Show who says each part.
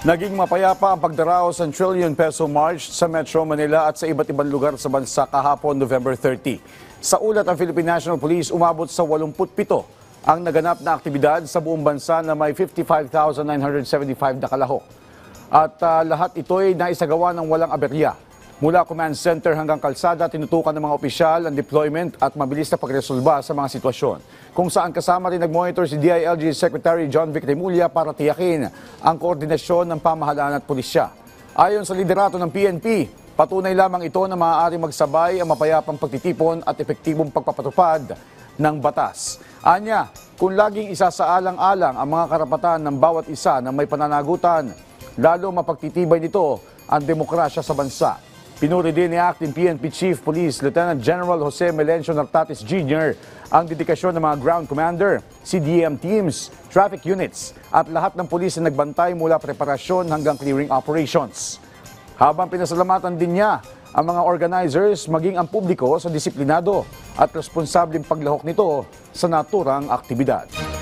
Speaker 1: Naging mapayapa ang pagdaraos ng trillion peso march sa Metro Manila at sa iba't ibang lugar sa bansa kahapon November 30. Sa ulat ng Philippine National Police, umabot sa 87 ang naganap na aktibidad sa buong bansa na may 55,975 na kalahok. At lahat ito'y naisagawa ng walang aberya. Mula command center hanggang kalsada, tinutukan ng mga opisyal ang deployment at mabilis na pagresolba sa mga sitwasyon. Kung saan kasama rin nag-monitor si DILG Secretary John Vic Remulla para tiyakin ang koordinasyon ng pamahalaan at pulisya. Ayon sa liderato ng PNP, patunay lamang ito na maaaring magsabay ang mapayapang pagtitipon at epektibong pagpapatupad ng batas. Anya, kung laging isasaalang-alang ang mga karapatan ng bawat isa na may pananagutan, lalo mapagtitibay nito ang demokrasya sa bansa. Pinuri din ni Acting PNP Chief Police Lieutenant General Jose Melencio Nartates Jr. ang dedikasyon ng mga ground commander, CDM teams, traffic units at lahat ng pulis na nagbantay mula preparasyon hanggang clearing operations. Habang pinasalamatan din niya ang mga organizers maging ang publiko sa disiplinado at responsableng paglahok nito sa naturang aktibidad.